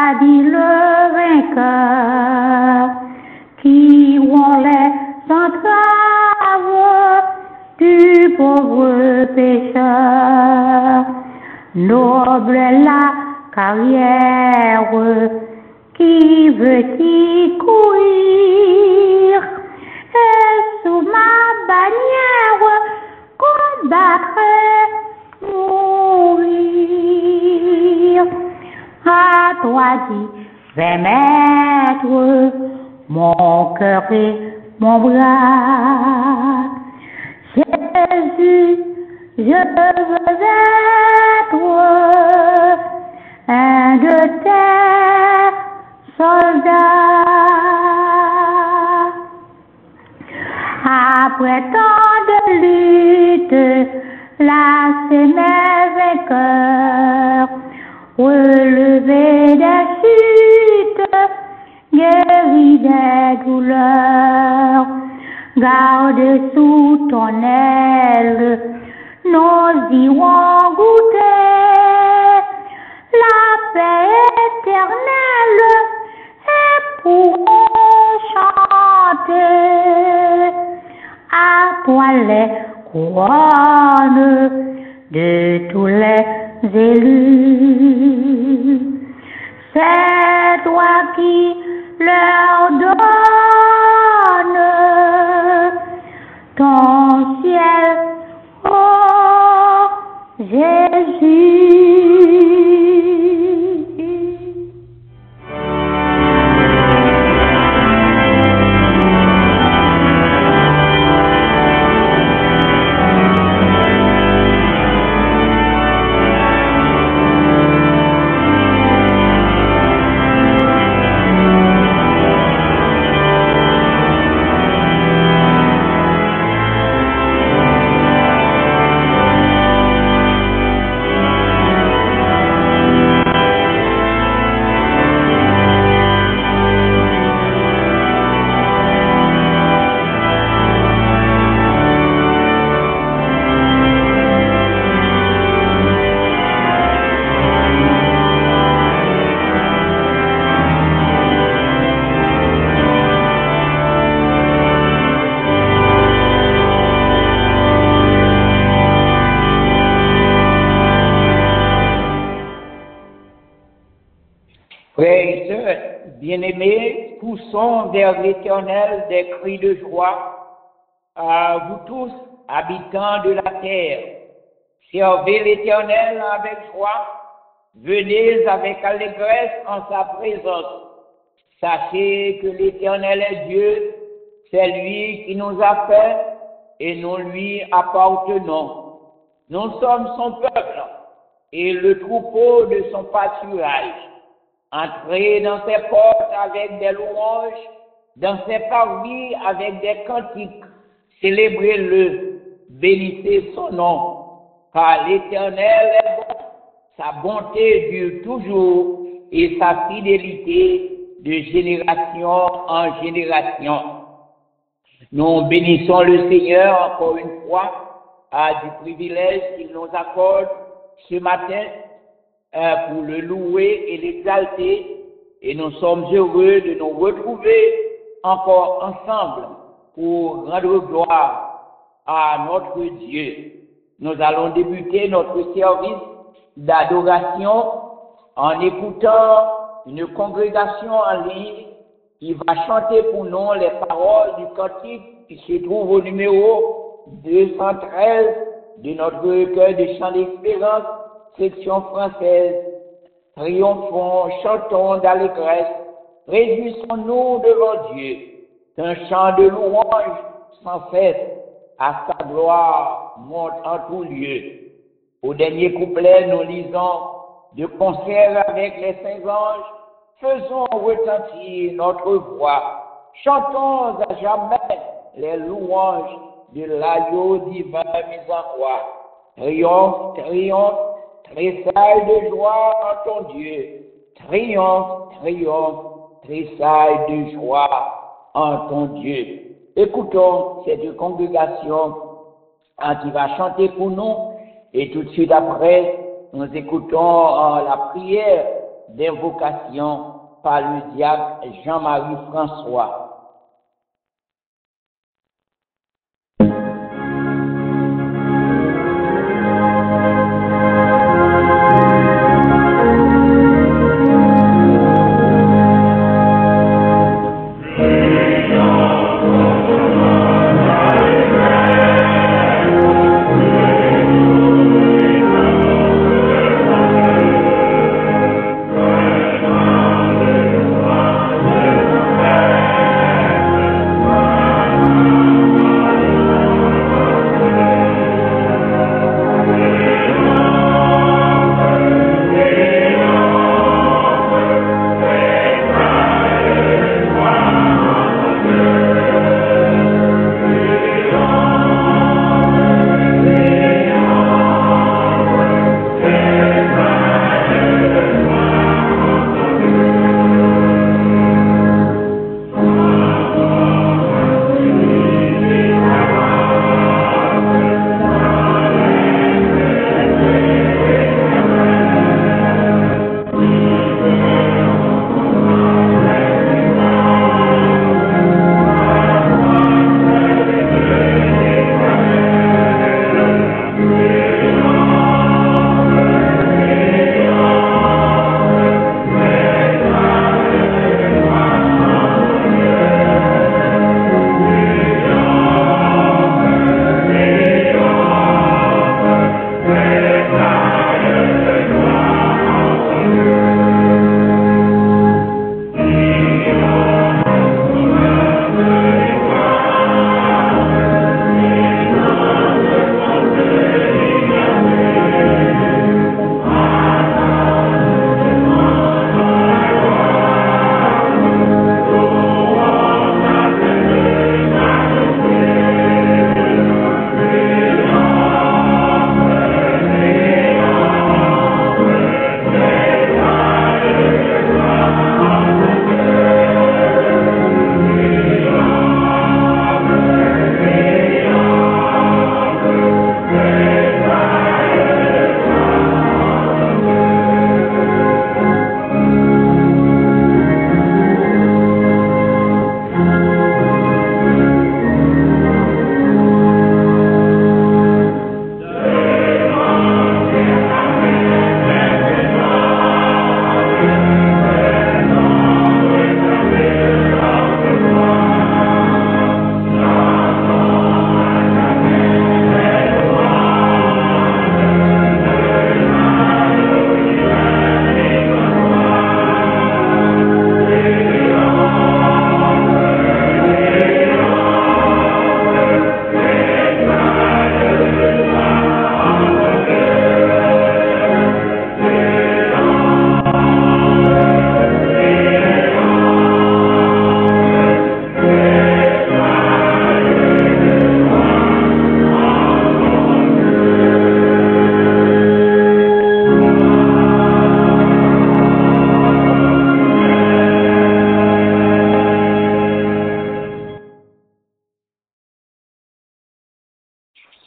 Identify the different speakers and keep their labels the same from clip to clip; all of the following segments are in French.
Speaker 1: a dit le vainqueur, qui ont les entraves du pauvre pécheur. Noble est la carrière qui veut y courir, et sous ma bannière combattre, mourir. À toi dit, vais mettre mon cœur et mon bras. Jésus, je veux être un de tes soldats. Après tant de luttes, là c'est mes vainqueurs, relever des chutes, guérir des douleurs, garde sous ton aile, nous irons goûter la paix éternelle et pourrons chanter à toi les couronnes de tous les élus. C'est toi qui leur donnes ton ciel, oh Jésus.
Speaker 2: Frères et sœurs, bien-aimés, poussons vers l'Éternel des cris de joie. À vous tous, habitants de la terre, servez l'Éternel avec joie. Venez avec allégresse en sa présence. Sachez que l'Éternel est Dieu, c'est lui qui nous a fait et nous lui appartenons. Nous sommes son peuple et le troupeau de son pâturage. Entrez dans ses portes avec des louanges, dans ses parvis avec des cantiques. Célébrez-le, bénissez son nom, car l'Éternel est bon, sa bonté dure toujours et sa fidélité de génération en génération. Nous bénissons le Seigneur encore une fois du privilège qu'il nous accorde ce matin pour le louer et l'exalter, et nous sommes heureux de nous retrouver encore ensemble pour rendre gloire à notre Dieu. Nous allons débuter notre service d'adoration en écoutant une congrégation en ligne qui va chanter pour nous les paroles du cantique qui se trouve au numéro 213 de notre recueil de chants d'espérance, section française. Triomphons, chantons d'allégresse, réjouissons-nous devant Dieu, qu'un chant de louange sans cesse à sa gloire monte en tout lieu. Au dernier couplet, nous lisons de concert avec les saints anges, faisons retentir notre voix, chantons à jamais les louanges de l'agneau divin mis en croix. Triomphe, triomphe, tressaille de joie en ton Dieu. Triomphe, triomphe, tressaille de joie en ton Dieu. Écoutons cette congrégation qui va chanter pour nous, et tout de suite après, nous écoutons la prière d'invocation par le diacre Jean-Marie François.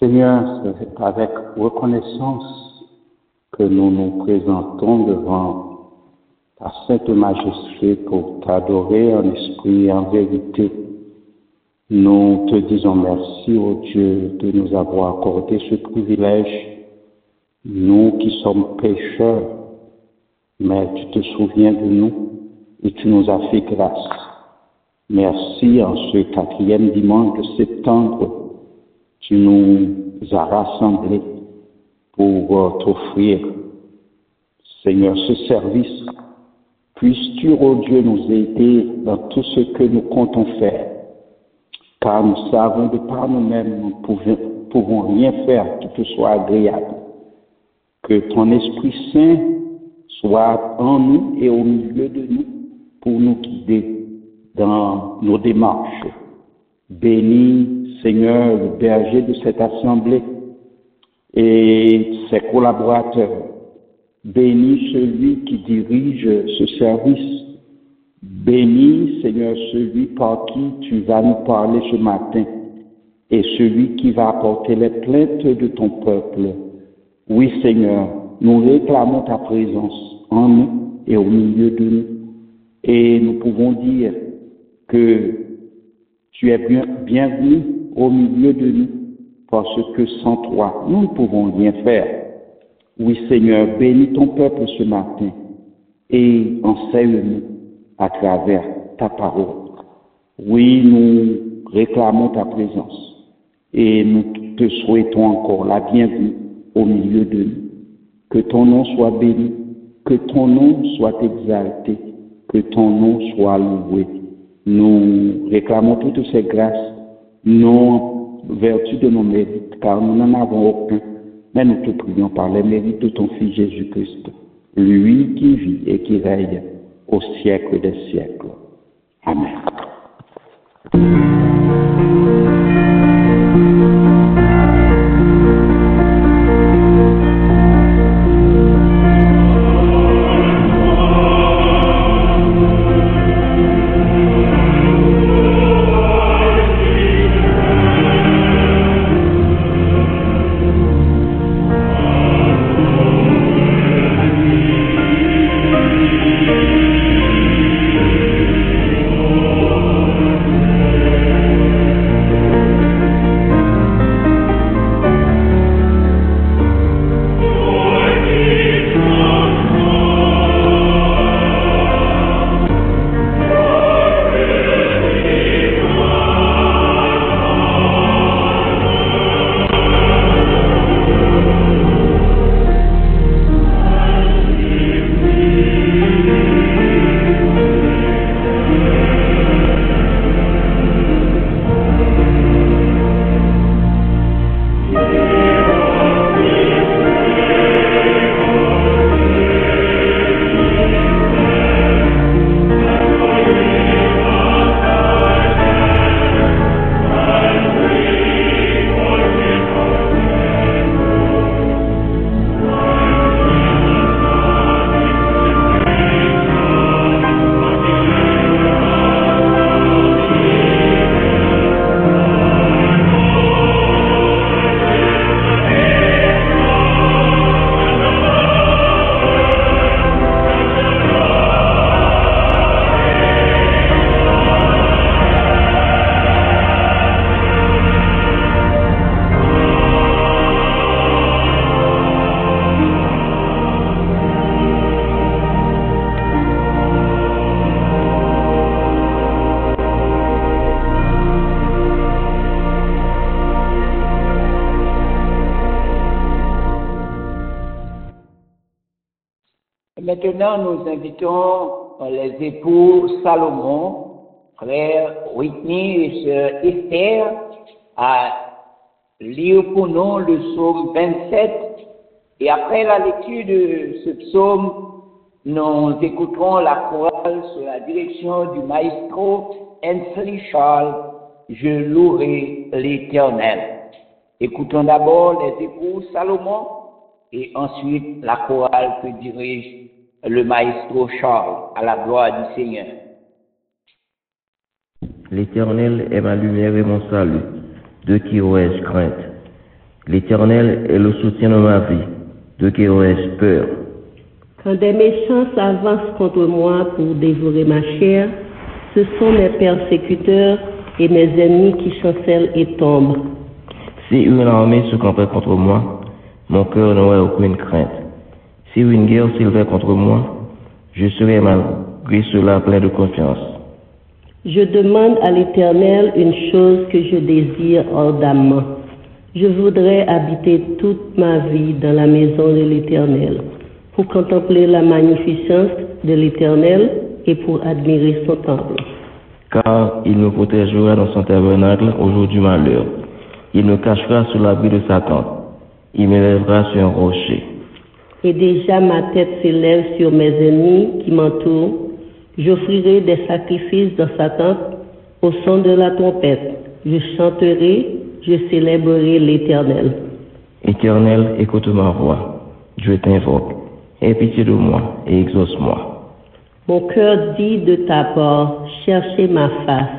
Speaker 3: Seigneur, c'est avec reconnaissance que nous nous présentons devant ta sainte majesté pour t'adorer en esprit et en vérité. Nous te disons merci, ô Dieu, de nous avoir accordé ce privilège, nous qui sommes pécheurs, mais tu te souviens de nous et tu nous as fait grâce. Merci en ce 4e dimanche de septembre. Tu nous as rassemblés pour t'offrir, Seigneur, ce service. Puisses-tu, ô Dieu, nous aider dans tout ce que nous comptons faire, car nous savons de par nous-mêmes, nous ne pouvons rien faire qui te soit agréable. Que ton Esprit Saint soit en nous et au milieu de nous pour nous guider dans nos démarches. Bénis, Seigneur, le berger de cette assemblée et ses collaborateurs. Bénis celui qui dirige ce service. Bénis, Seigneur, celui par qui tu vas nous parler ce matin et celui qui va apporter les plaintes de ton peuple. Oui, Seigneur, nous réclamons ta présence en nous et au milieu de nous. Et nous pouvons dire que tu es bienvenu au milieu de nous, parce que sans toi, nous ne pouvons rien faire. Oui, Seigneur, bénis ton peuple ce matin et enseigne-nous à travers ta parole. Oui, nous réclamons ta présence et nous te souhaitons encore la bienvenue au milieu de nous. Que ton nom soit béni, que ton nom soit exalté, que ton nom soit loué. Nous réclamons toutes ces grâces, non en vertu de nos mérites, car nous n'en avons aucun, mais nous te prions par les mérites de ton Fils Jésus-Christ, lui qui vit et qui règne au siècle des siècles. Amen.
Speaker 2: Maintenant, nous invitons les époux Salomon, frère Whitney et sœur Esther, à lire pour nous le psaume 27. Et après la lecture de ce psaume, nous écouterons la chorale sous la direction du maestro Hensley Charles, « Je louerai l'Éternel ». Écoutons d'abord les époux Salomon et ensuite la chorale que dirige le maestro Charles, à la gloire du Seigneur.
Speaker 4: L'Éternel est ma lumière et mon salut, de qui aurais-je crainte? L'Éternel est le soutien de ma vie, de qui aurais-je peur?
Speaker 5: Quand des méchants s'avancent contre moi pour dévorer ma chair, ce sont mes persécuteurs et mes ennemis qui chancellent et tombent.
Speaker 4: Si une armée se campait contre moi, mon cœur n'aurait aucune crainte. Si une guerre s'élevait contre moi, je serais malgré cela plein de confiance.
Speaker 5: Je demande à l'Éternel une chose que je désire ardemment. Je voudrais habiter toute ma vie dans la maison de l'Éternel, pour contempler la magnificence de l'Éternel et pour admirer son temple.
Speaker 4: Car il me protégera dans son tabernacle au jour du malheur. Il me cachera sous l'abri de sa tente. Il m'élèvera sur un rocher.
Speaker 5: Et déjà ma tête s'élève sur mes ennemis qui m'entourent. J'offrirai des sacrifices dans sa tente au son de la trompette. Je chanterai, je célébrerai l'Éternel.
Speaker 4: Éternel, écoute ma voix. Je t'invoque. Aie pitié de moi et exauce-moi.
Speaker 5: Mon cœur dit de ta part, cherchez ma face.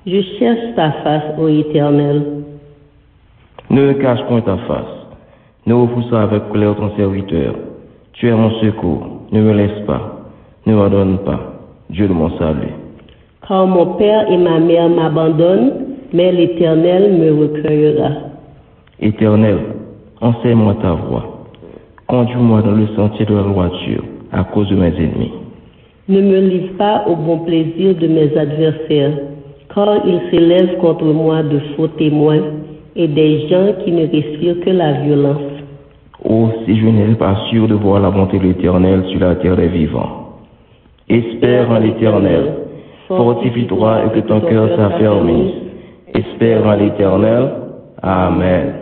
Speaker 5: Je cherche ta face, ô Éternel.
Speaker 4: Ne me cache point ta face. Ne repousse pas avec colère ton serviteur. Tu es mon secours, ne me laisse pas. Ne m'abandonne pas, Dieu de mon salut.
Speaker 5: Car mon père et ma mère m'abandonnent, mais l'Éternel me recueillera.
Speaker 4: Éternel, enseigne-moi ta voie. Conduis-moi dans le sentier de la droiture à cause de mes ennemis.
Speaker 5: Ne me livre pas au bon plaisir de mes adversaires, car ils s'élèvent contre moi de faux témoins et des gens qui ne respirent que la violence.
Speaker 4: Oh, si je n'étais pas sûr de voir la bonté de l'Éternel sur la terre des vivants. Espère en l'Éternel, fortifie-toi et que ton cœur s'affermisse. Espère en l'Éternel. Amen.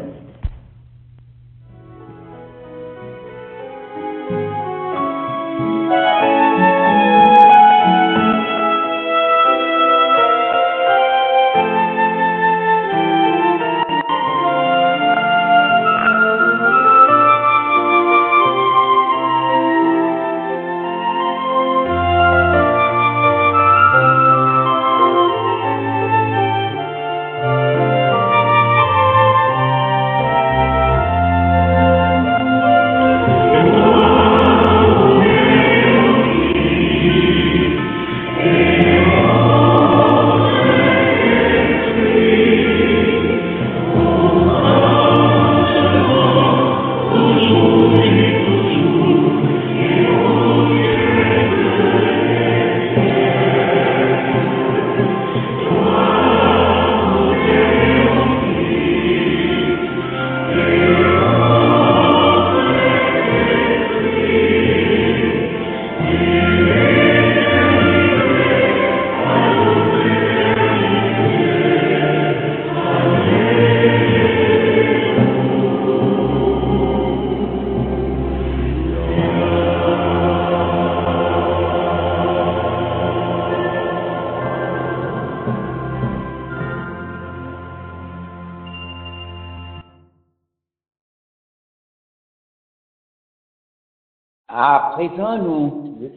Speaker 2: À présent, nous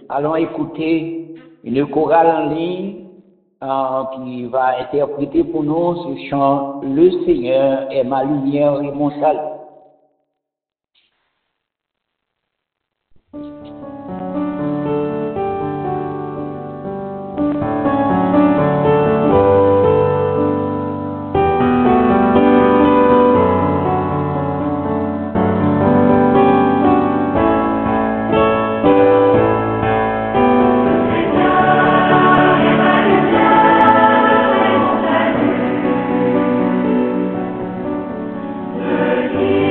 Speaker 2: allons écouter une chorale en ligne qui va interpréter pour nous ce chant « Le Seigneur est ma lumière et mon salut ».
Speaker 1: Le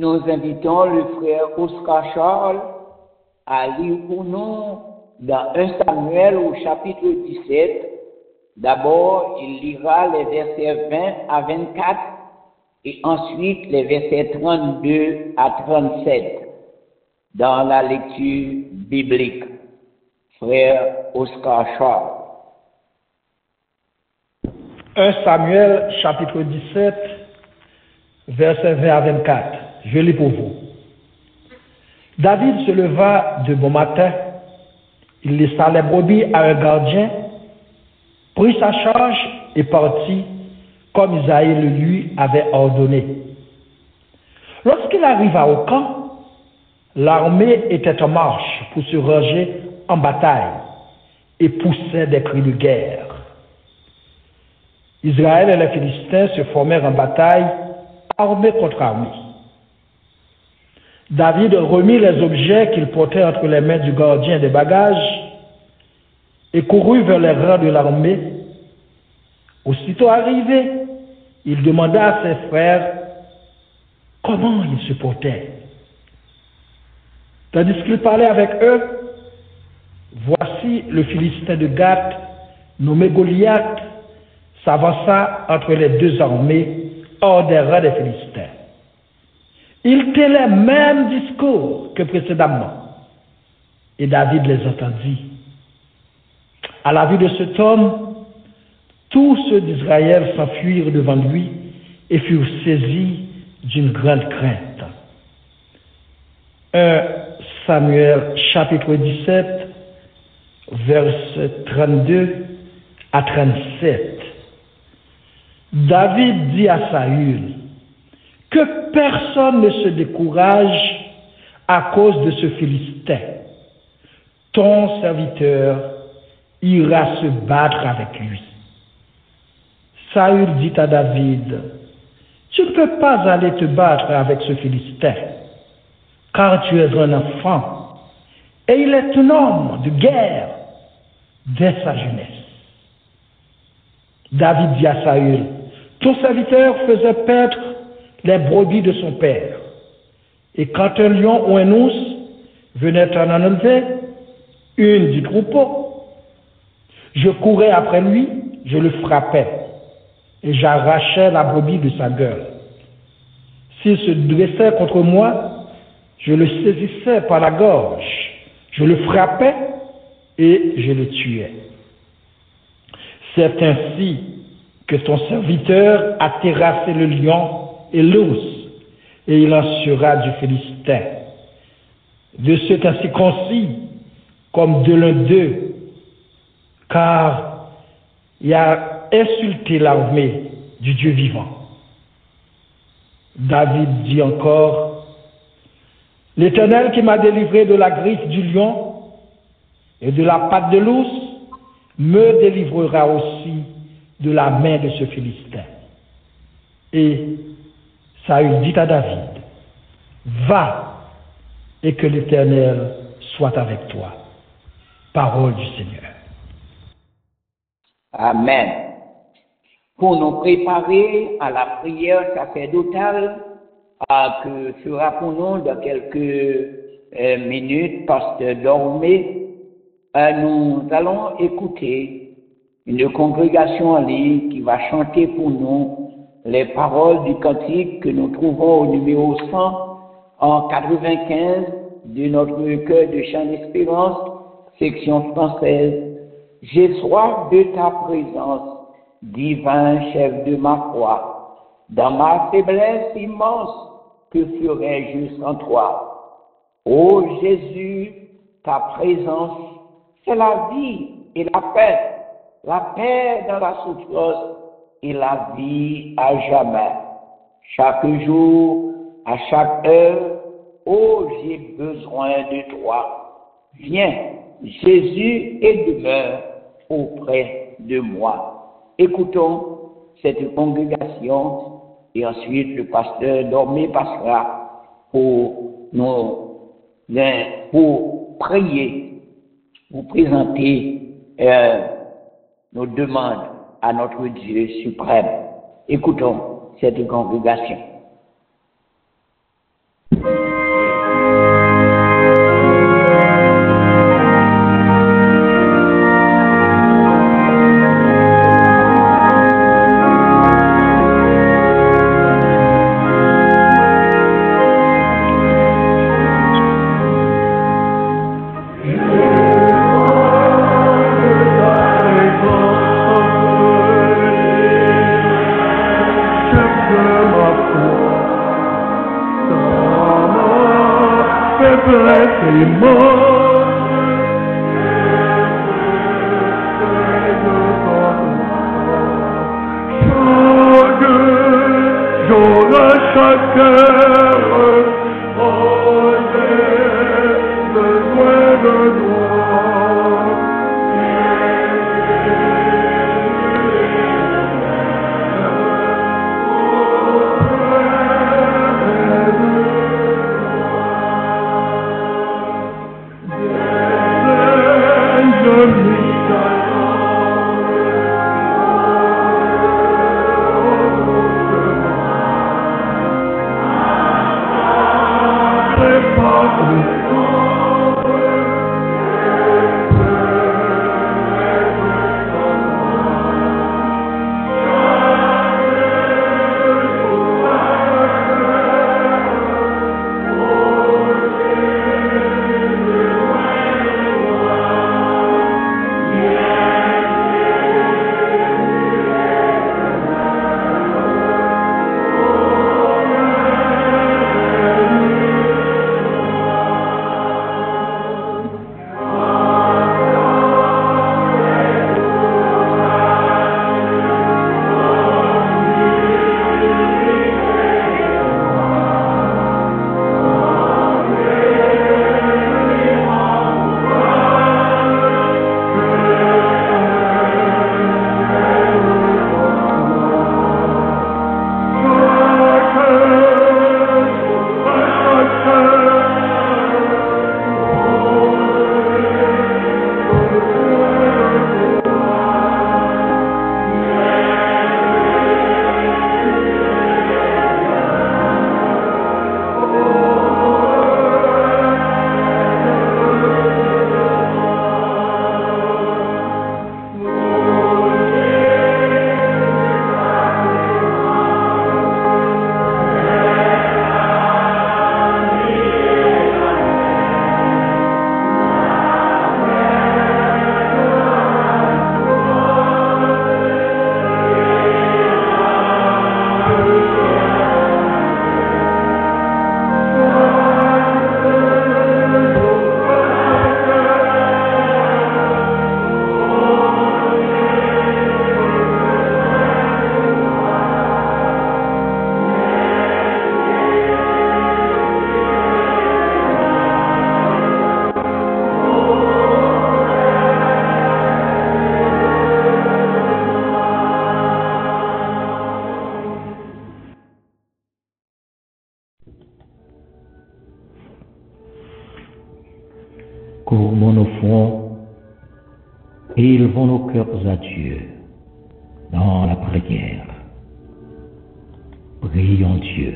Speaker 2: nous invitons le frère Oscar Charles à lire pour nous dans 1 Samuel au chapitre 17. D'abord, il lira les versets 20 à 24 et ensuite les versets 32 à 37 dans la lecture biblique. Frère Oscar Charles.
Speaker 6: 1 Samuel chapitre 17, versets 20 à 24. Je lis pour vous. David se leva de bon matin, il laissa les brebis à un gardien, prit sa charge et partit comme Isaïe le lui avait ordonné. Lorsqu'il arriva au camp, l'armée était en marche pour se ranger en bataille et poussait des cris de guerre. Israël et les Philistins se formèrent en bataille, armée contre armée. David remit les objets qu'il portait entre les mains du gardien des bagages et courut vers les rangs de l'armée. Aussitôt arrivé, il demanda à ses frères comment ils se portaient. Tandis qu'il parlait avec eux, voici le Philistin de Gath, nommé Goliath, s'avança entre les deux armées hors des rangs des Philistins. Il tenait le même discours que précédemment, et David les entendit. À la vue de cet homme, tous ceux d'Israël s'enfuirent devant lui et furent saisis d'une grande crainte. 1 Samuel chapitre 17, versets 32 à 37. David dit à Saül que personne ne se décourage à cause de ce Philistin. Ton serviteur ira se battre avec lui. Saül dit à David, tu ne peux pas aller te battre avec ce Philistin, car tu es un enfant, et il est un homme de guerre dès sa jeunesse. David dit à Saül, ton serviteur faisait paître les brebis de son père, et quand un lion ou un ours venait en enlever une du troupeau, je courais après lui, je le frappais, et j'arrachais la brebis de sa gueule. S'il se dressait contre moi, je le saisissais par la gorge, je le frappais et je le tuais. C'est ainsi que ton serviteur a terrassé le lion et l'ours, et il en sera du Philistin, de ceux incirconcis comme de l'un d'eux, car il a insulté l'armée du Dieu vivant. David dit encore, l'Éternel qui m'a délivré de la griffe du lion et de la patte de l'ours me délivrera aussi de la main de ce Philistin. Et Saül dit à David, va et que l'Éternel soit avec toi. Parole du Seigneur.
Speaker 2: Amen. Pour nous préparer à la prière sacerdotale que sera pour nous dans quelques minutes, Pasteur Dormé, nous allons écouter une congrégation en ligne qui va chanter pour nous les paroles du cantique que nous trouvons au numéro 195 de notre chœur de chant d'espérance, section française. J'ai soif de ta présence, divin chef de ma foi. Dans ma faiblesse immense, que ferais-je sans toi? Ô Jésus, ta présence, c'est la vie et la paix dans la souffrance et la vie à jamais. Chaque jour, à chaque heure, oh, j'ai besoin de toi. Viens, Jésus, et demeure auprès de moi. Écoutons cette congrégation et ensuite le pasteur Dormé passera pour prier, pour présenter nos demandes à notre Dieu suprême. Écoutons cette congrégation.
Speaker 7: Courbons nos fronts et élevons nos cœurs à Dieu dans la prière. Prions Dieu.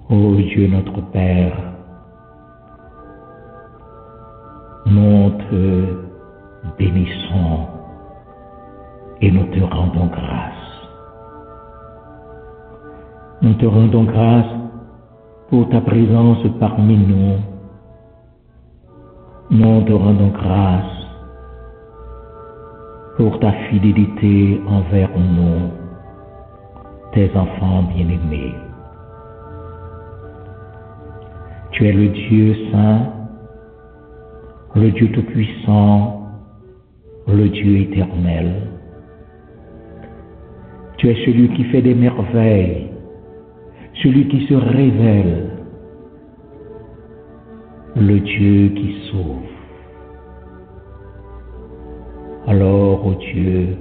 Speaker 7: Ô Dieu notre Père, nous te bénissons et nous te rendons grâce. Nous te rendons grâce pour ta présence parmi nous. Nous te rendons grâce pour ta fidélité envers nous, tes enfants bien-aimés. Tu es le Dieu saint, le Dieu tout-puissant, le Dieu éternel. Tu es celui qui fait des merveilles, celui qui se révèle, le Dieu qui sauve. Alors, ô Dieu,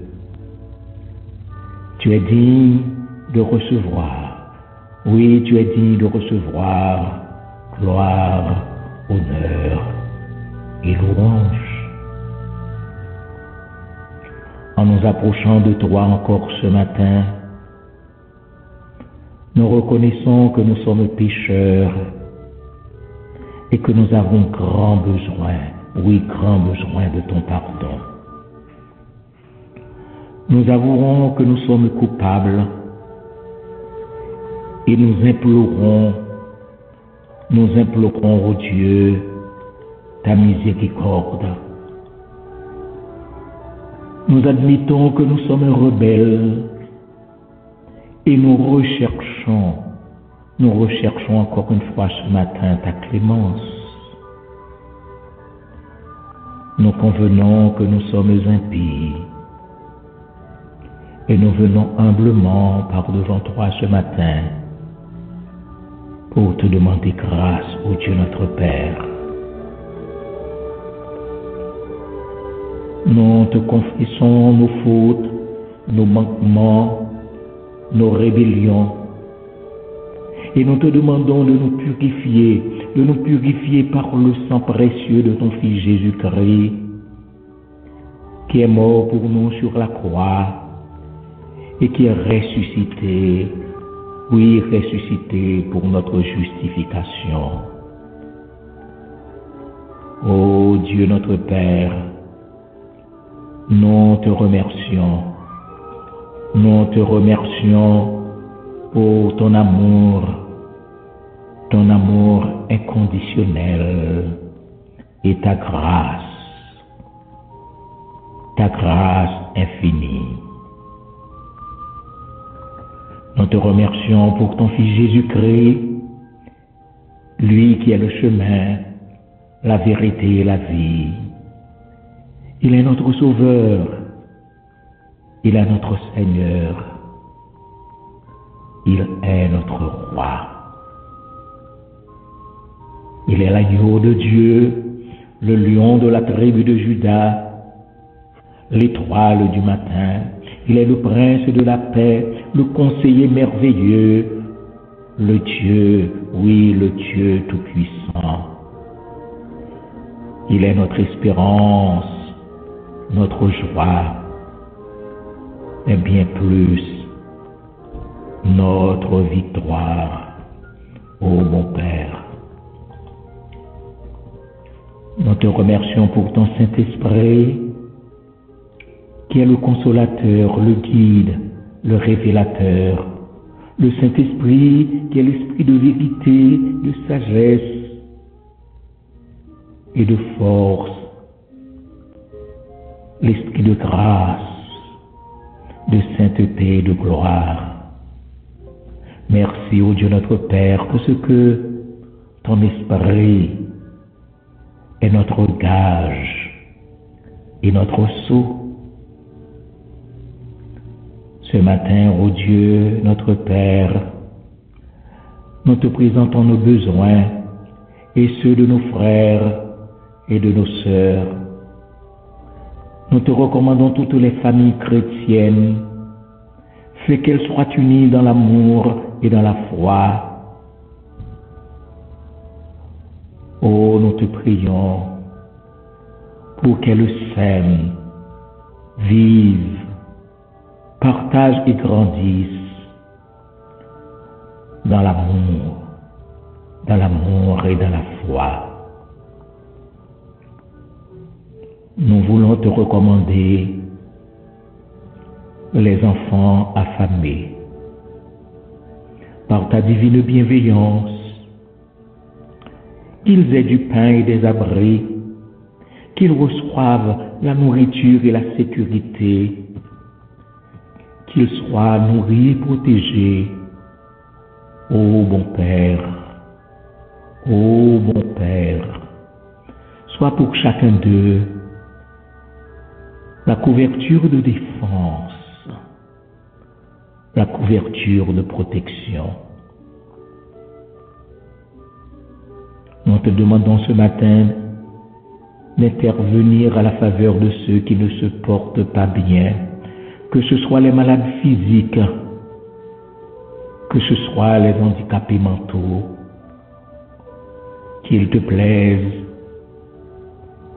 Speaker 7: tu es digne de recevoir, oui, tu es digne de recevoir gloire, honneur et louange. En nous approchant de toi encore ce matin, nous reconnaissons que nous sommes pécheurs et que nous avons grand besoin, oui, grand besoin de ton pardon. Nous avouerons que nous sommes coupables et nous implorons, ô Dieu, ta miséricorde. Nous admettons que nous sommes rebelles et nous recherchons nous recherchons encore une fois ce matin ta clémence. Nous convenons que nous sommes impies et nous venons humblement par devant toi ce matin pour te demander grâce, ô Dieu notre Père. Nous te confessons nos fautes, nos manquements, nos rébellions, et nous te demandons de nous purifier par le sang précieux de ton Fils Jésus-Christ, qui est mort pour nous sur la croix et qui est ressuscité, ressuscité pour notre justification. Ô Dieu notre Père, nous te remercions pour ton amour inconditionnel et ta grâce infinie. Nous te remercions pour ton Fils Jésus-Christ, lui qui est le chemin, la vérité et la vie. Il est notre Sauveur, il est notre Seigneur, il est notre Roi. Il est l'agneau de Dieu, le lion de la tribu de Juda, l'étoile du matin. Il est le prince de la paix, le conseiller merveilleux, le Dieu tout-puissant. Il est notre espérance, notre joie, et bien plus, notre victoire, ô mon Père. Nous te remercions pour ton Saint-Esprit, qui est le consolateur, le guide, le révélateur, le Saint-Esprit qui est l'esprit de vérité, de sagesse et de force, l'esprit de grâce, de sainteté et de gloire. Merci, ô Dieu notre Père, parce que ton esprit est notre gage et notre sceau. Ce matin, ô Dieu, notre Père, nous te présentons nos besoins et ceux de nos frères et de nos sœurs. Nous te recommandons toutes les familles chrétiennes. Fais qu'elles soient unies dans l'amour et dans la foi. Oh, nous te prions pour qu'elles s'aiment, vivent, partagent et grandissent dans l'amour et dans la foi. Nous voulons te recommander les enfants affamés. Par ta divine bienveillance, qu'ils aient du pain et des abris, qu'ils reçoivent la nourriture et la sécurité, qu'ils soient nourris et protégés. Ô bon Père, sois pour chacun d'eux la couverture de défense, la couverture de protection. Nous te demandons ce matin d'intervenir à la faveur de ceux qui ne se portent pas bien, que ce soit les malades physiques, que ce soit les handicapés mentaux, qu'il te plaise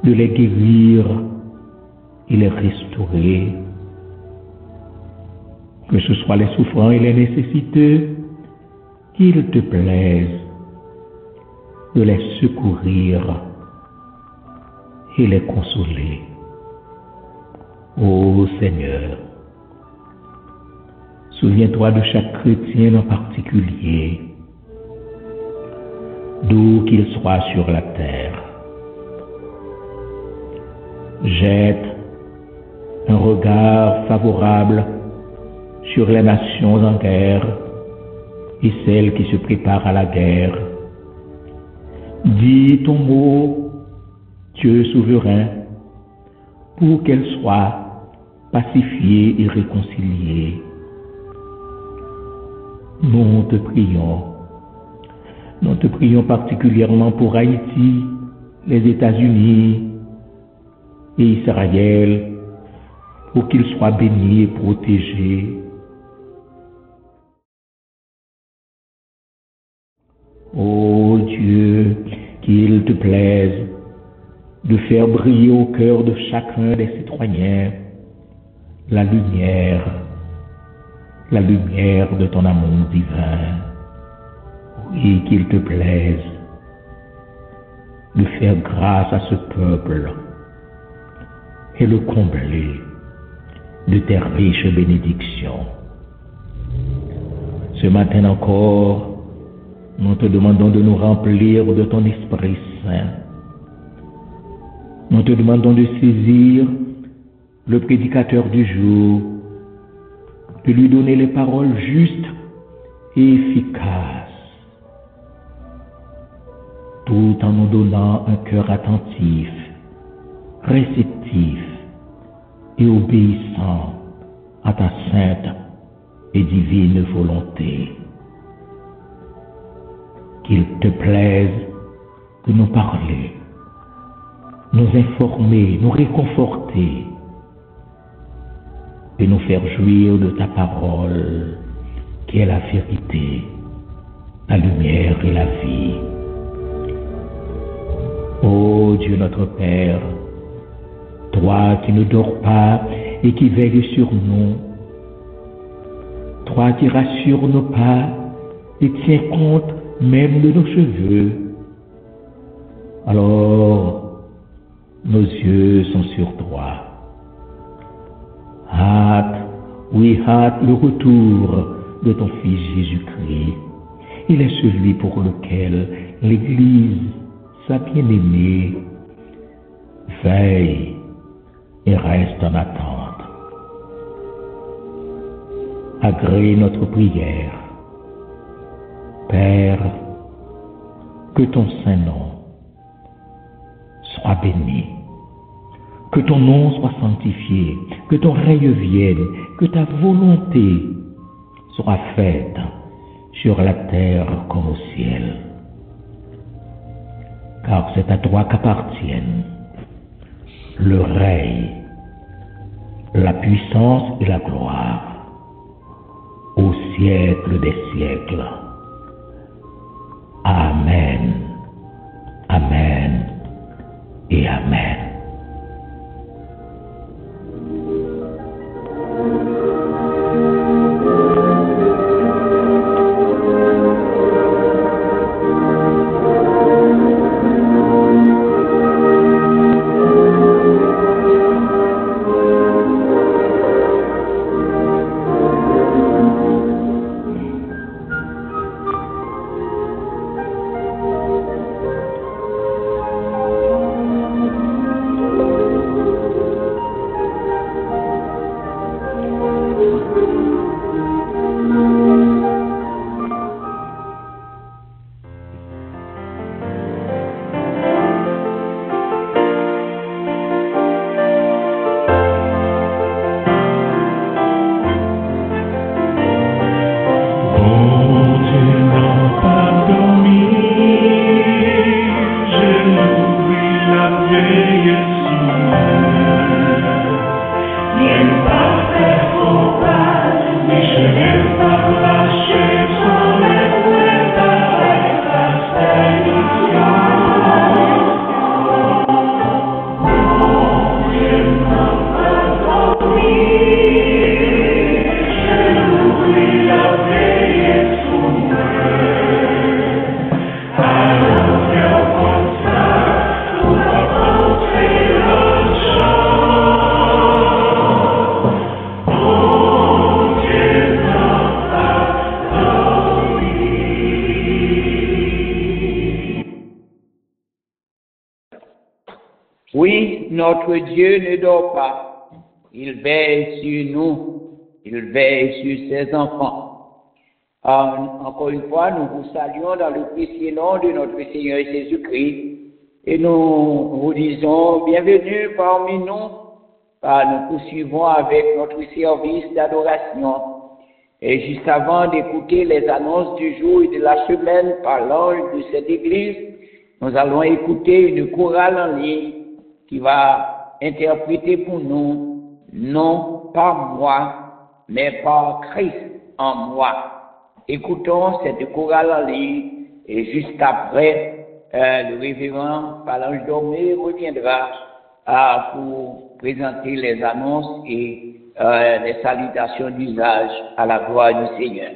Speaker 7: de les guérir et les restaurer, que ce soit les souffrants et les nécessiteux, qu'il te plaise de les secourir et les consoler. Ô Seigneur, souviens-toi de chaque chrétien en particulier, d'où qu'il soit sur la terre. Jette un regard favorable sur les nations en guerre et celles qui se préparent à la guerre. Dis ton mot, Dieu souverain, pour qu'elles soient pacifiées et réconciliées. Nous te prions particulièrement pour Haïti, les États-Unis et Israël, pour qu'ils soient bénis et protégés. Ô Dieu, qu'il te plaise de faire briller au cœur de chacun des citoyens la lumière de ton amour divin. Oui, qu'il te plaise de faire grâce à ce peuple et le combler de tes riches bénédictions. Ce matin encore, nous te demandons de nous remplir de ton Esprit Saint. Nous te demandons de saisir le prédicateur du jour, de lui donner les paroles justes et efficaces, tout en nous donnant un cœur attentif, réceptif et obéissant à ta sainte et divine volonté. Qu'il te plaise de nous parler, nous informer, nous réconforter et nous faire jouir de ta parole qui est la vérité, la lumière et la vie. Ô Dieu notre Père, toi qui ne dors pas et qui veilles sur nous, toi qui rassures nos pas et tiens compte même de nos cheveux, alors nos yeux sont sur toi. Hâte le retour de ton Fils Jésus-Christ. Il est celui pour lequel l'Église, sa bien-aimée, veille et reste en attente. Agrée notre prière. Père, que ton saint nom soit béni, que ton nom soit sanctifié, que ton règne vienne, que ta volonté soit faite sur la terre comme au ciel. Car c'est à toi qu'appartiennent le règne, la puissance et la gloire au siècle des siècles. Amen, amen et amen.
Speaker 2: Oui, notre Dieu ne dort pas. Il veille sur nous. Il veille sur ses enfants. Encore une fois, nous vous saluons dans le précieux nom de notre Seigneur Jésus-Christ et nous vous disons bienvenue parmi nous. Nous poursuivons avec notre service d'adoration. Et juste avant d'écouter les annonces du jour et de la semaine par l'ange de cette église, nous allons écouter une chorale en ligne qui va interpréter pour nous, non par moi, mais par Christ en moi. Écoutons cette chorale en ligne et juste après, le révérend Phalange Dormé reviendra pour présenter les annonces et les salutations d'usage à la gloire du Seigneur.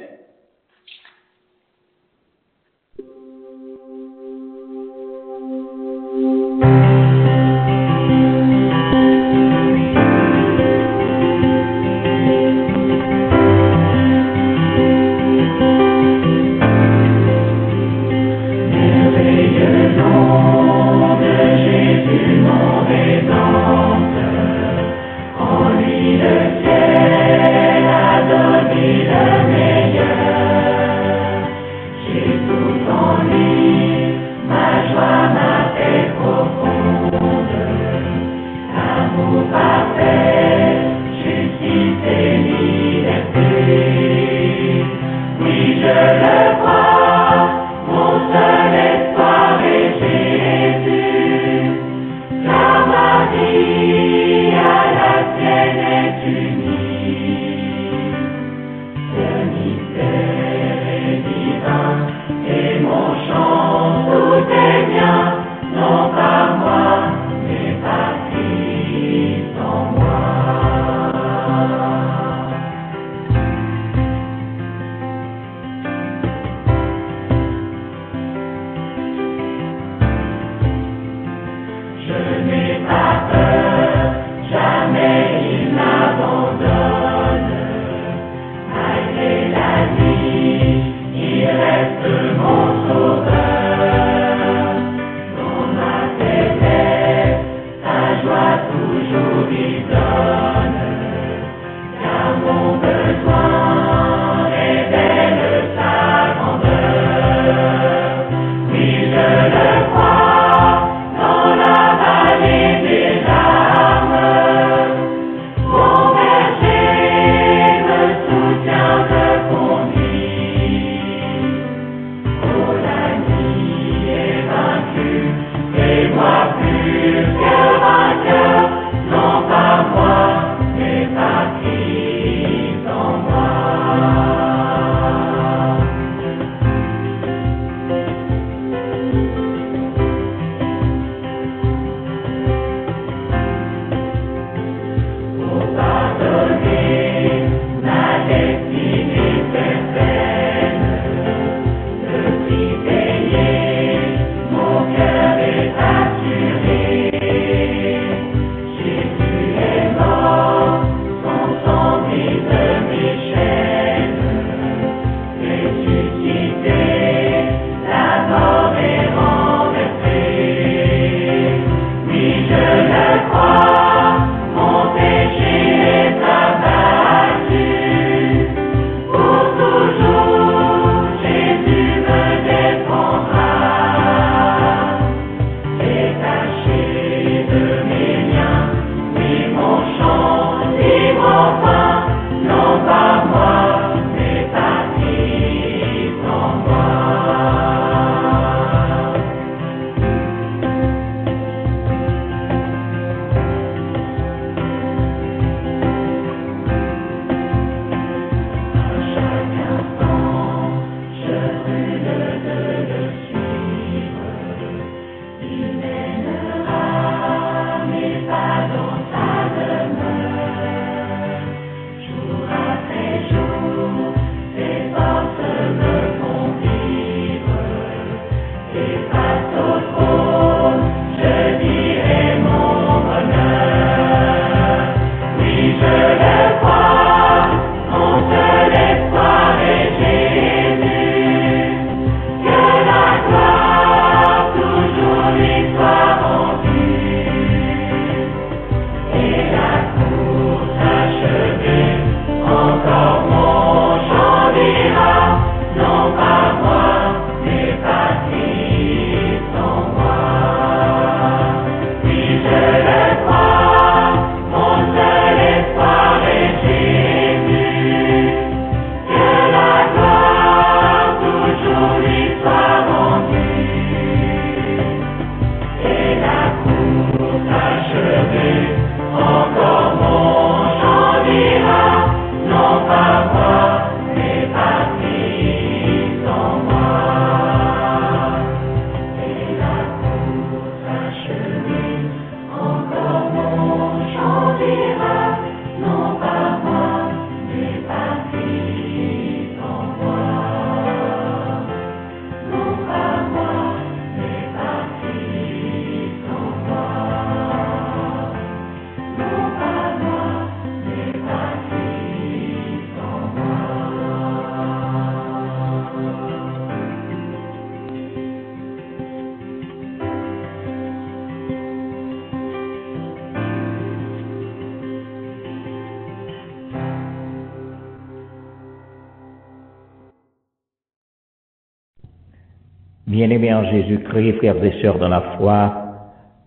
Speaker 7: Bien-aimés en Jésus-Christ, frères et sœurs dans la foi,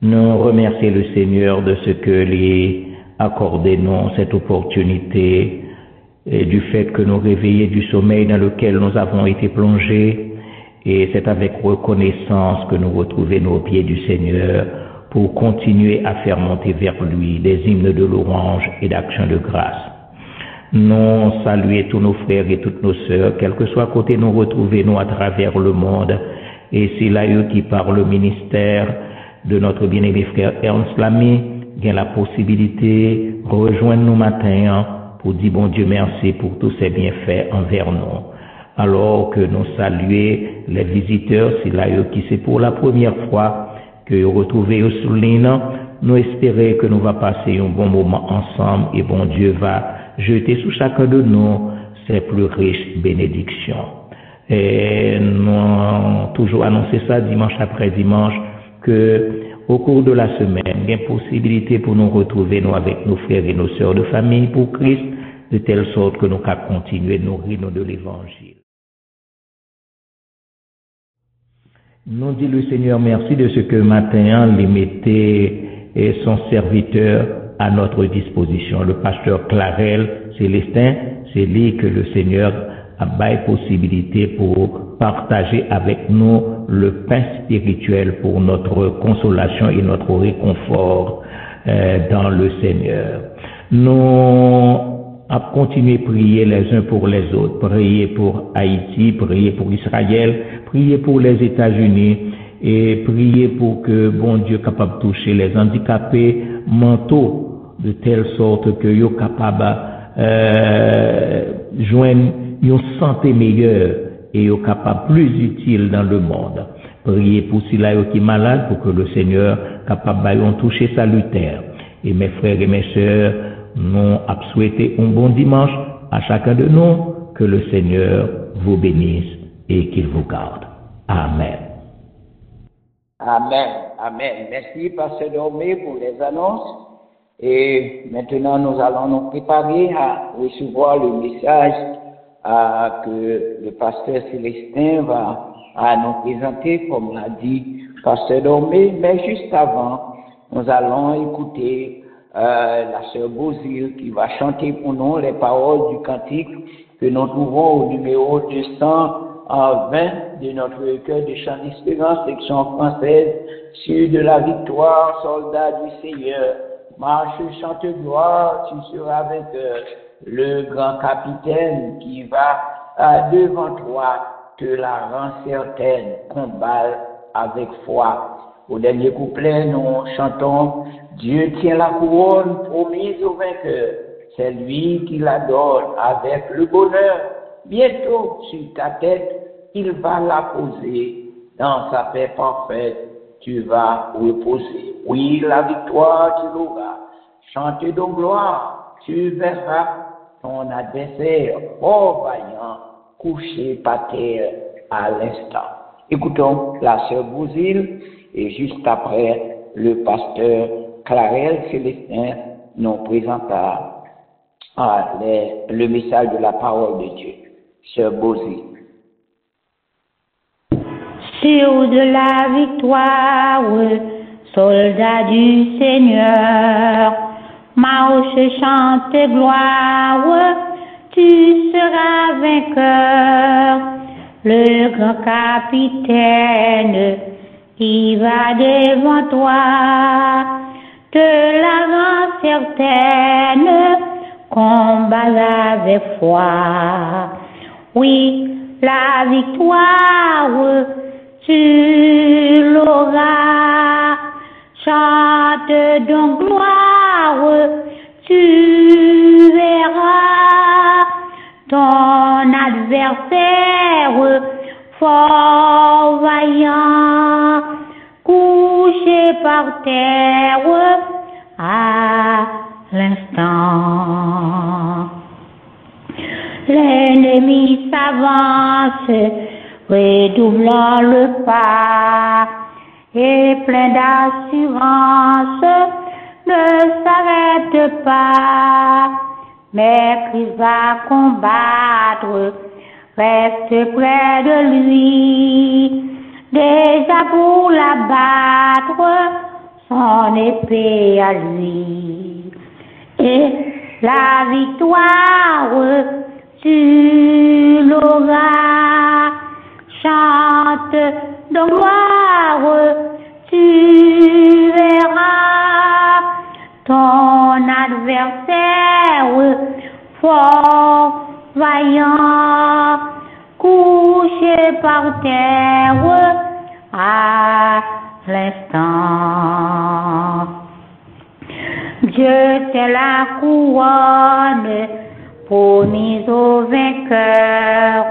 Speaker 7: nous remercions le Seigneur de ce que lui accordé nous cette opportunité et du fait que nous réveillons du sommeil dans lequel nous avons été plongés. Et c'est avec reconnaissance que nous retrouvons nos pieds du Seigneur pour continuer à faire monter vers lui des hymnes de louange et d'action de grâce. Nous saluons tous nos frères et toutes nos sœurs, quel que soit côté nous retrouvons à travers le monde. Et c'est là eux qui, par le ministère de notre bien-aimé frère Ernst Lamy, gagnent la possibilité de rejoindre nous matin pour dire bon Dieu merci pour tous ces bienfaits envers nous. Alors que nous saluons les visiteurs, c'est là eux qui c'est pour la première fois que vous retrouvez sur l'île, nous espérons que nous va passer un bon moment ensemble et bon Dieu va jeter sur chacun de nous ses plus riches bénédictions. Et nous avons toujours annoncé ça dimanche après dimanche que au cours de la semaine, il y a une possibilité pour nous retrouver nous avec nos frères et nos sœurs de famille pour Christ, de telle sorte que nous puissions continuer de nourrir nous de l'évangile. Nous dit le Seigneur merci de ce que matin il mettait son serviteur à notre disposition. Le pasteur Clarel Célestin, c'est lui que le Seigneur a baillé possibilité pour partager avec nous le pain spirituel pour notre consolation et notre réconfort dans le Seigneur. Nous avons continué à prier les uns pour les autres, prier pour Haïti, prier pour Israël, prier pour les États-Unis et prier pour que bon Dieu soit capable de toucher les handicapés mentaux de telle sorte que ils soient capables de joindre une santé meilleure et ils soient capables plus utile dans le monde. Priez pour ceux qui sont malades pour que le Seigneur soit capable de toucher salutaire. Et mes frères et mes sœurs, nous avons souhaité un bon dimanche à chacun de nous, que le Seigneur vous bénisse et qu'il vous garde. Amen.
Speaker 2: Amen. Amen. Merci, Pasteur Dormé, pour les annonces. Et maintenant, nous allons nous préparer à recevoir le message que le pasteur Célestin va nous présenter, comme l'a dit Pasteur Dormé. Mais juste avant, nous allons écouter la sœur Bozil qui va chanter pour nous les paroles du cantique que nous trouvons au numéro 220 de notre recueil de chants d'espérance, section française, sur de la victoire, soldat du Seigneur. Marche, chante gloire, tu seras vainqueur. Le grand capitaine qui va devant toi te la rend certaine, combat avec foi. Au dernier couplet, nous chantons Dieu tient la couronne promise au vainqueur. C'est lui qui la donne avec le bonheur. Bientôt sur ta tête, il va la poser. Dans sa paix parfaite, tu vas reposer. Oui, la victoire, tu l'auras. Chante donc gloire, tu verras ton adversaire, oh vaillant, couché par terre à l'instant. Écoutons la sœur Bouzil et juste après, le pasteur Clarel Célestin nous présentera le message de la parole de Dieu. Sœur Bouzil.
Speaker 1: Sur de la victoire, soldat du Seigneur, marche, chante gloire, tu seras vainqueur. Le grand capitaine qui va devant toi te la rend certaine, combat avec foi. Oui, la victoire, tu l'auras. Chante donc gloire, tu verras ton adversaire fort vaillant, couché par terre à l'instant. L'ennemi s'avance, redoublant le pas, et plein d'assurance, ne s'arrête pas. Mais Christ va combattre, reste près de lui, déjà pour l'abattre, son épée à lui. Et la victoire, tu l'auras. Chante de gloire, tu verras ton adversaire fort vaillant, couché par terre à l'instant. Dieu c'est la couronne promise au vainqueur,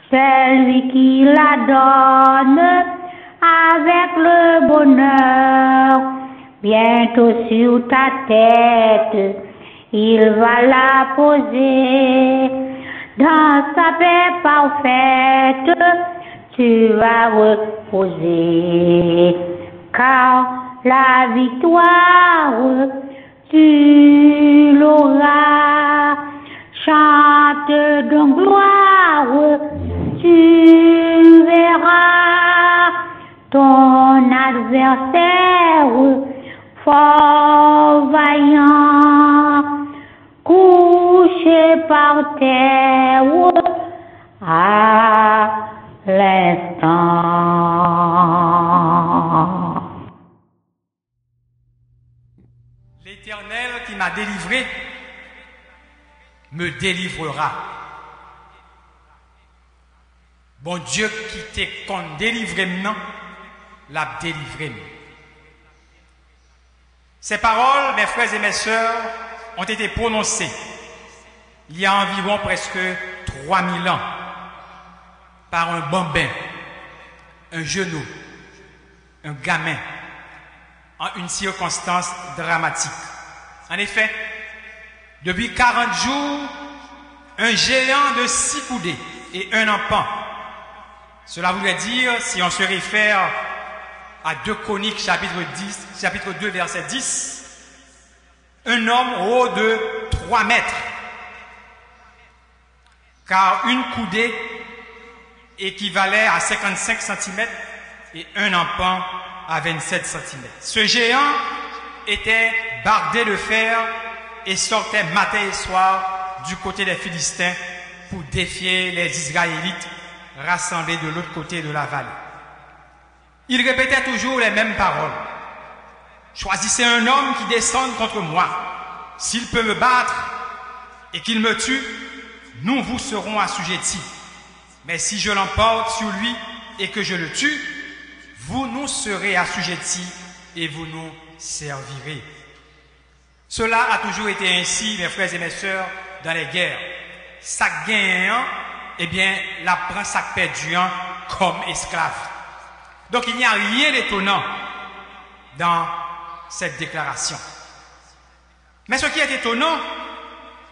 Speaker 1: celui qui la donne avec le bonheur. Bientôt sur ta tête, il va la poser. Dans sa paix parfaite, tu vas reposer. Car la victoire, tu l'auras. Chante de gloire, tu verras ton adversaire fort vaillant, couché par terre à l'instant.
Speaker 8: L'Éternel qui m'a délivré me délivrera. Bon Dieu qui t'est qu'on délivre maintenant, l'a délivré. Ces paroles, mes frères et mes sœurs, ont été prononcées il y a environ presque 3000 ans par un bambin, un genou, un gamin, en une circonstance dramatique. En effet, depuis 40 jours, un géant de 6 coudées et un empan. Cela voudrait dire, si on se réfère à 2 Chroniques chapitre 2 verset 10, un homme haut de 3 mètres, car une coudée équivalait à 55 cm et un empan à 27 cm. Ce géant était bardé de fer et sortait matin et soir du côté des Philistins pour défier les Israélites rassemblés de l'autre côté de la vallée. Il répétait toujours les mêmes paroles. Choisissez un homme qui descende contre moi. S'il peut me battre et qu'il me tue, nous vous serons assujettis. Mais si je l'emporte sur lui et que je le tue, vous nous serez assujettis et vous nous servirez. Cela a toujours été ainsi, mes frères et mes sœurs, dans les guerres. Chaque gagnant, eh bien, la prend chaque perdant comme esclave. Donc il n'y a rien d'étonnant dans cette déclaration. Mais ce qui est étonnant,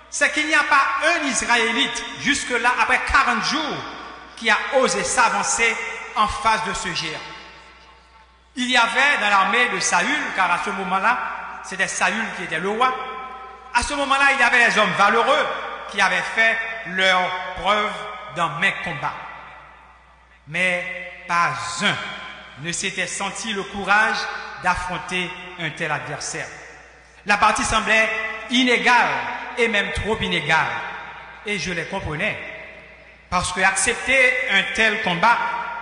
Speaker 8: c'est qu'il n'y a pas un Israélite, jusque-là, après 40 jours, qui a osé s'avancer en face de ce géant. Il y avait dans l'armée de Saül, car à ce moment-là, c'était Saül qui était le roi. À ce moment-là, il y avait les hommes valeureux qui avaient fait leur preuve dans maints combats. Mais pas un ne s'était senti le courage d'affronter un tel adversaire. La partie semblait inégale et même trop inégale. Et je les comprenais. Parce que accepter un tel combat,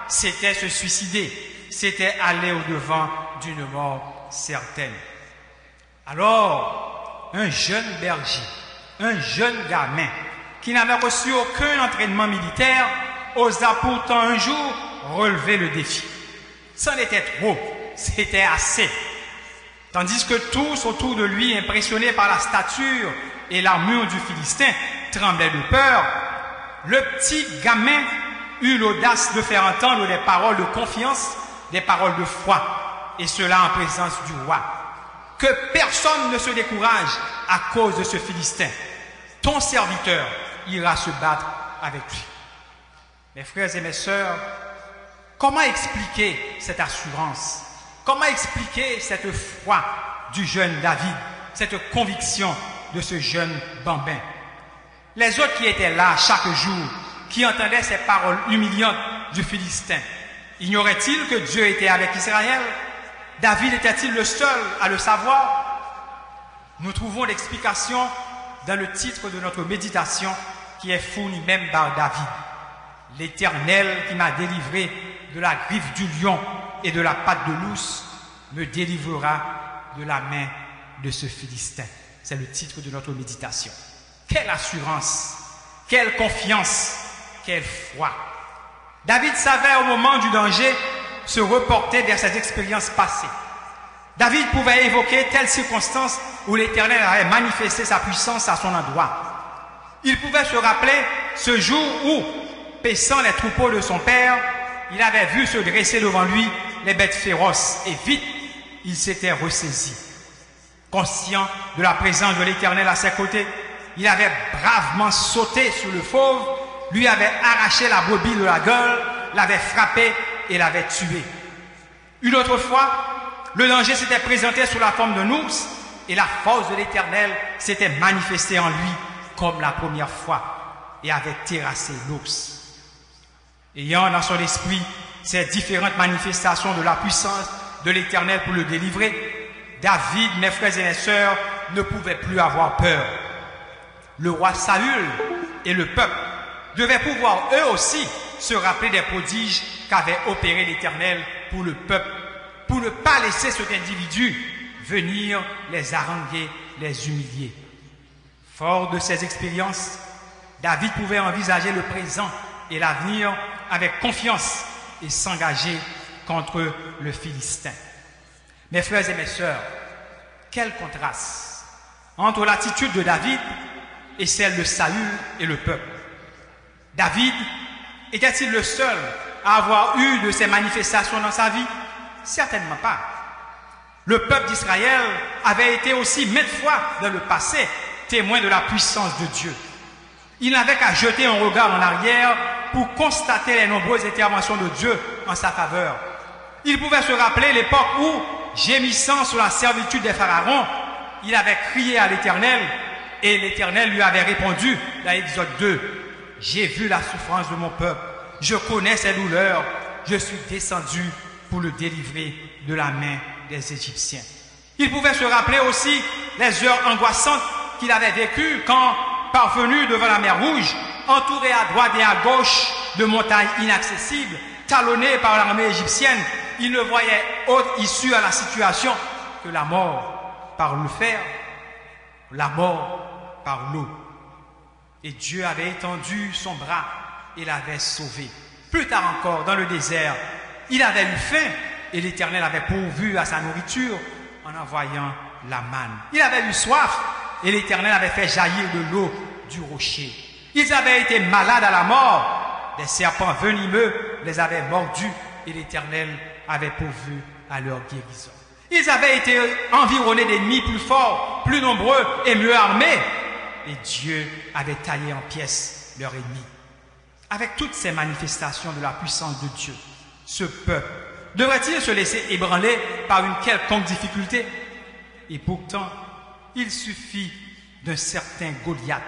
Speaker 8: c'était se suicider. C'était aller au-devant d'une mort certaine. Alors, un jeune berger, un jeune gamin, qui n'avait reçu aucun entraînement militaire, osa pourtant un jour relever le défi. C'en était trop, c'était assez. Tandis que tous autour de lui, impressionnés par la stature et l'armure du Philistin, tremblaient de peur, le petit gamin eut l'audace de faire entendre des paroles de confiance, des paroles de foi, et cela en présence du roi. Que personne ne se décourage à cause de ce Philistin. Ton serviteur ira se battre avec lui. Mes frères et mes sœurs, comment expliquer cette assurance? Comment expliquer cette foi du jeune David, cette conviction de ce jeune bambin? Les autres qui étaient là chaque jour, qui entendaient ces paroles humiliantes du Philistin, Ignorait-il que Dieu était avec Israël? David était-il le seul à le savoir? Nous trouvons l'explication dans le titre de notre méditation qui est fourni même par David. L'Éternel qui m'a délivré de la griffe du lion et de la patte de l'ours me délivrera de la main de ce Philistin. C'est le titre de notre méditation. Quelle assurance, quelle confiance, quelle foi. David savait au moment du danger se reporter vers ses expériences passées. David pouvait évoquer telle circonstance où l'Éternel avait manifesté sa puissance à son endroit. Il pouvait se rappeler ce jour où, paissant les troupeaux de son père, il avait vu se dresser devant lui les bêtes féroces et vite, il s'était ressaisi. Conscient de la présence de l'Éternel à ses côtés, il avait bravement sauté sur le fauve, lui avait arraché la brebis de la gueule, l'avait frappé et l'avait tué. Une autre fois, le danger s'était présenté sous la forme d'un ours et la force de l'Éternel s'était manifestée en lui comme la première fois et avait terrassé l'ours. Ayant dans son esprit ces différentes manifestations de la puissance de l'Éternel pour le délivrer, David, mes frères et mes sœurs, ne pouvait plus avoir peur. Le roi Saül et le peuple devaient pouvoir eux aussi se rappeler des prodiges qu'avait opéré l'Éternel pour le peuple, pour ne pas laisser cet individu venir les haranguer, les humilier. Fort de ces expériences, David pouvait envisager le présent et l'avenir avec confiance et s'engager contre le Philistin. Mes frères et mes sœurs, quel contraste entre l'attitude de David et celle de Saül et le peuple. David était-il le seul à avoir eu de ces manifestations dans sa vie? Certainement pas. Le peuple d'Israël avait été aussi maintes fois dans le passé témoin de la puissance de Dieu. Il n'avait qu'à jeter un regard en arrière pour constater les nombreuses interventions de Dieu en sa faveur. Il pouvait se rappeler l'époque où, gémissant sous la servitude des pharaons, il avait crié à l'Éternel et l'Éternel lui avait répondu dans Exode 2. J'ai vu la souffrance de mon peuple, je connais ses douleurs, je suis descendu pour le délivrer de la main des Égyptiens. Il pouvait se rappeler aussi les heures angoissantes qu'il avait vécues quand, parvenu devant la mer Rouge, entouré à droite et à gauche de montagnes inaccessibles, talonné par l'armée égyptienne, il ne voyait autre issue à la situation que la mort par le fer, la mort par l'eau. Et Dieu avait étendu son bras et l'avait sauvé. Plus tard encore, dans le désert, il avait eu faim et l'Éternel avait pourvu à sa nourriture en envoyant la manne. Il avait eu soif et l'Éternel avait fait jaillir de l'eau du rocher. Ils avaient été malades à la mort. Des serpents venimeux les avaient mordus et l'Éternel avait pourvu à leur guérison. Ils avaient été environnés d'ennemis plus forts, plus nombreux et mieux armés. Et Dieu avait taillé en pièces leur ennemi. Avec toutes ces manifestations de la puissance de Dieu, ce peuple devrait-il se laisser ébranler par une quelconque difficulté? Et pourtant, il suffit d'un certain Goliath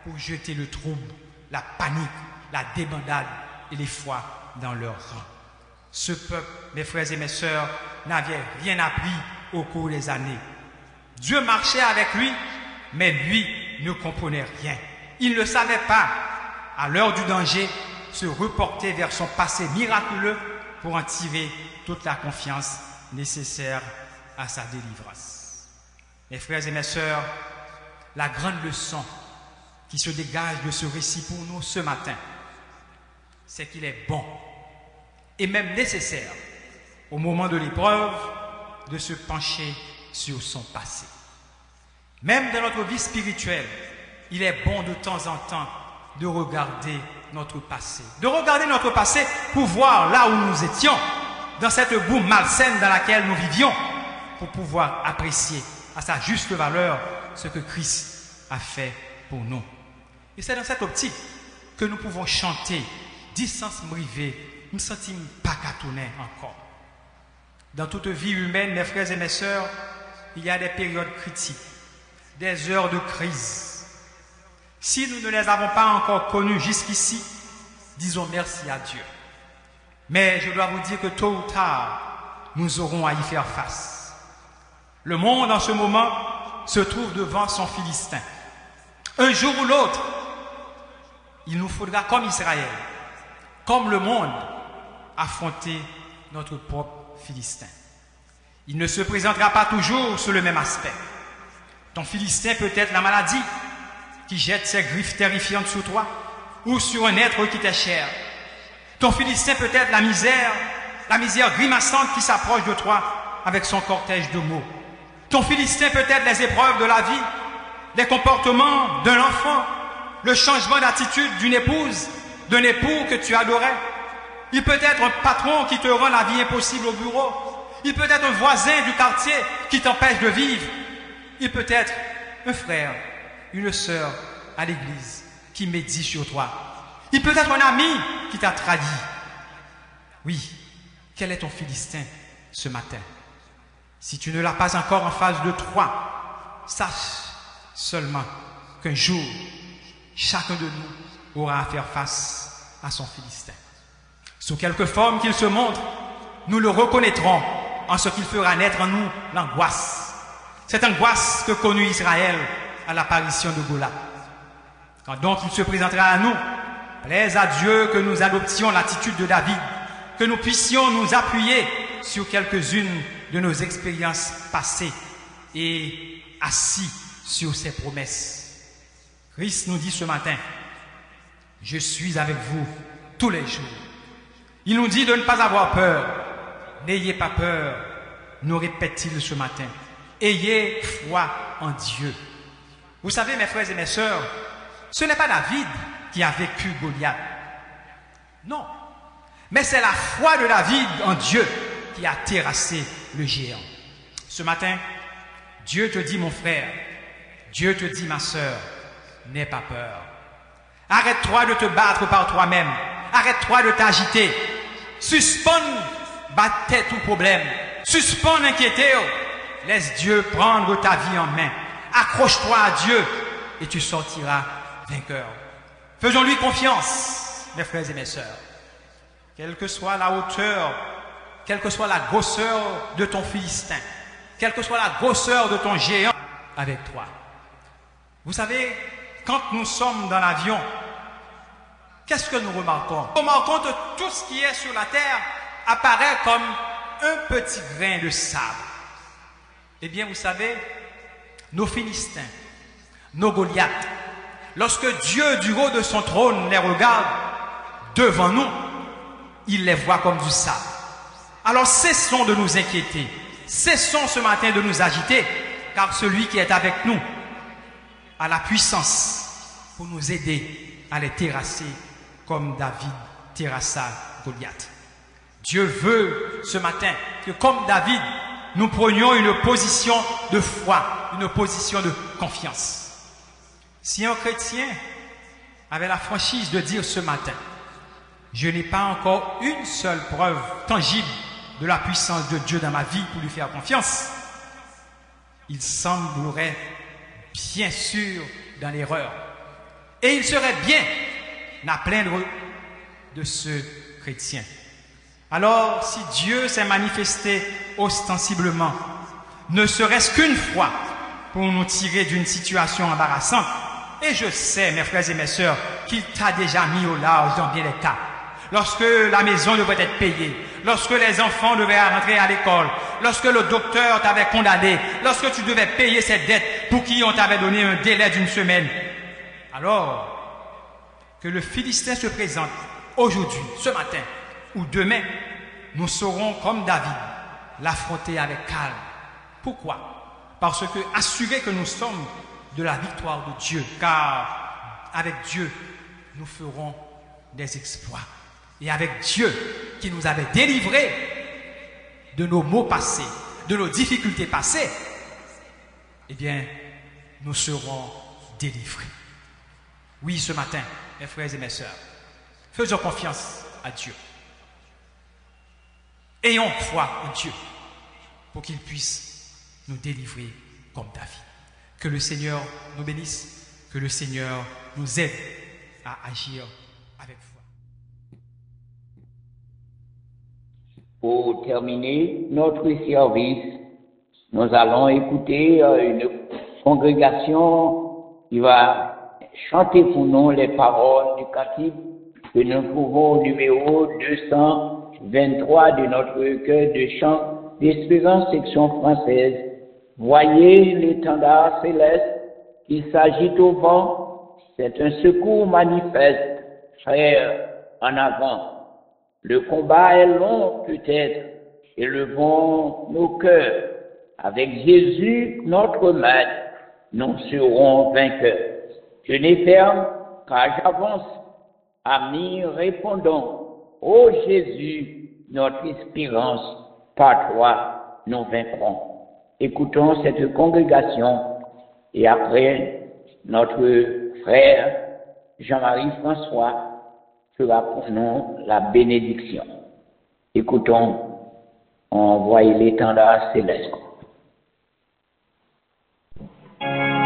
Speaker 8: pour jeter le trouble, la panique, la débandade et l'effroi dans leur rang. Ce peuple, mes frères et mes sœurs, n'avait rien appris au cours des années. Dieu marchait avec lui, mais lui ne comprenait rien. Il ne savait pas, à l'heure du danger, se reporter vers son passé miraculeux pour en tirer toute la confiance nécessaire à sa délivrance. Mes frères et mes sœurs, la grande leçon qui se dégage de ce récit pour nous ce matin, c'est qu'il est bon et même nécessaire au moment de l'épreuve de se pencher sur son passé. Même dans notre vie spirituelle, il est bon de temps en temps de regarder notre passé. De regarder notre passé pour voir là où nous étions, dans cette boue malsaine dans laquelle nous vivions, pour pouvoir apprécier à sa juste valeur ce que Christ a fait pour nous. Et c'est dans cette optique que nous pouvons chanter « Distance m'rivé, nous ne sentons pas qu'à tourner encore ». Dans toute vie humaine, mes frères et mes sœurs, il y a des périodes critiques, des heures de crise. Si nous ne les avons pas encore connues jusqu'ici, disons merci à Dieu. Mais je dois vous dire que tôt ou tard, nous aurons à y faire face. Le monde en ce moment se trouve devant son Philistin. Un jour ou l'autre, il nous faudra, comme Israël, comme le monde, affronter notre propre Philistin. Il ne se présentera pas toujours sous le même aspect. Ton Philistin peut être la maladie qui jette ses griffes terrifiantes sur toi ou sur un être qui t'est cher. Ton Philistin peut être la misère grimaçante qui s'approche de toi avec son cortège de mots. Ton Philistin peut être les épreuves de la vie, les comportements d'un enfant, le changement d'attitude d'une épouse, d'un époux que tu adorais. Il peut être un patron qui te rend la vie impossible au bureau. Il peut être un voisin du quartier qui t'empêche de vivre. Il peut être un frère, une sœur à l'église qui médit sur toi. Il peut être un ami qui t'a trahi. Oui, quel est ton Philistin ce matin? Si tu ne l'as pas encore en face de toi, sache seulement qu'un jour, chacun de nous aura à faire face à son Philistin. Sous quelque forme qu'il se montre, nous le reconnaîtrons en ce qu'il fera naître en nous l'angoisse. Cette angoisse que connut Israël à l'apparition de Goliath. Quand donc il se présentera à nous, plaise à Dieu que nous adoptions l'attitude de David, que nous puissions nous appuyer sur quelques-unes de nos expériences passées et assis sur ses promesses. Christ nous dit ce matin, « Je suis avec vous tous les jours. » Il nous dit de ne pas avoir peur. N'ayez pas peur, nous répète-t-il ce matin. Ayez foi en Dieu. Vous savez, mes frères et mes sœurs, ce n'est pas David qui a vécu Goliath. Non. Mais c'est la foi de David en Dieu qui a terrassé le géant. Ce matin, Dieu te dit, mon frère, Dieu te dit, ma sœur, n'aie pas peur. Arrête-toi de te battre par toi-même. Arrête-toi de t'agiter. Suspends, battez tout problème. Suspends d'inquiéter. Laisse Dieu prendre ta vie en main. Accroche-toi à Dieu et tu sortiras vainqueur. Faisons-lui confiance, mes frères et mes sœurs. Quelle que soit la hauteur, quelle que soit la grosseur de ton Philistin, quelle que soit la grosseur de ton géant avec toi. Vous savez, quand nous sommes dans l'avion, qu'est-ce que nous remarquons? Nous remarquons que tout ce qui est sur la terre apparaît comme un petit grain de sable. Eh bien, vous savez, nos Philistins, nos Goliaths, lorsque Dieu du haut de son trône les regarde devant nous, il les voit comme du sable. Alors cessons de nous inquiéter, cessons ce matin de nous agiter, car celui qui est avec nous a la puissance pour nous aider à les terrasser comme David terrassa Goliath. Dieu veut ce matin que comme David, nous prenions une position de foi, une position de confiance. Si un chrétien avait la franchise de dire ce matin, je n'ai pas encore une seule preuve tangible de la puissance de Dieu dans ma vie pour lui faire confiance, il semblerait bien sûr dans l'erreur. Et il serait bien à plaindre de ce chrétien. Alors, si Dieu s'est manifesté ostensiblement, ne serait-ce qu'une fois pour nous tirer d'une situation embarrassante, et je sais, mes frères et mes sœurs, qu'il t'a déjà mis au large dans bien des cas. Lorsque la maison devait être payée, lorsque les enfants devaient rentrer à l'école, lorsque le docteur t'avait condamné, lorsque tu devais payer cette dette pour qui on t'avait donné un délai d'une semaine. Alors, que le Philistin se présente aujourd'hui, ce matin ou demain, nous saurons, comme David, l'affronter avec calme. Pourquoi? Parce que, assurés que nous sommes de la victoire de Dieu, car avec Dieu, nous ferons des exploits. Et avec Dieu, qui nous avait délivrés de nos maux passés, de nos difficultés passées, eh bien, nous serons délivrés. Oui, ce matin, mes frères et mes sœurs, faisons confiance à Dieu. Ayons foi en Dieu pour qu'il puisse nous délivrer comme David. Que le Seigneur nous bénisse, que le Seigneur nous aide à agir avec foi.
Speaker 2: Pour terminer notre service, nous allons écouter une congrégation qui va chanter pour nous les paroles du cantique que nous trouvons au numéro 223 de notre chœur de chant d'Espérance section française. Voyez l'étendard céleste qui s'agite au vent, c'est un secours manifeste, frère, en avant. Le combat est long peut-être, élevons nos cœurs. Avec Jésus, notre maître, nous serons vainqueurs. Tenez ferme, car j'avance. Amis, répondons. Ô Jésus, notre espérance, par toi, nous vaincrons. Écoutons cette congrégation et après, notre frère Jean-Marie François fera pour nous la bénédiction. Écoutons, on voit l'étendard céleste.
Speaker 9: Amen.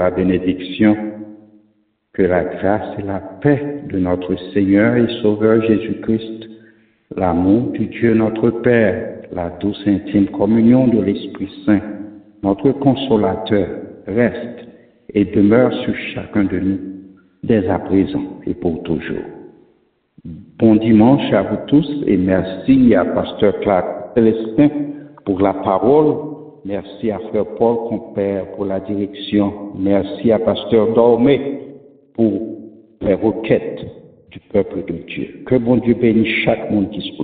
Speaker 3: la bénédiction, que la grâce et la paix de notre Seigneur et Sauveur Jésus-Christ, l'amour du Dieu notre Père, la douce intime communion de l'Esprit Saint, notre consolateur, reste et demeure sur chacun de nous, dès à présent et pour toujours. Bon dimanche à vous tous et merci à Pasteur Clark Célestin pour la parole. Merci à Frère Paul Compère pour la direction. Merci à Pasteur Dormé pour les requêtes du peuple de Dieu. Que bon Dieu bénisse chaque monde qui se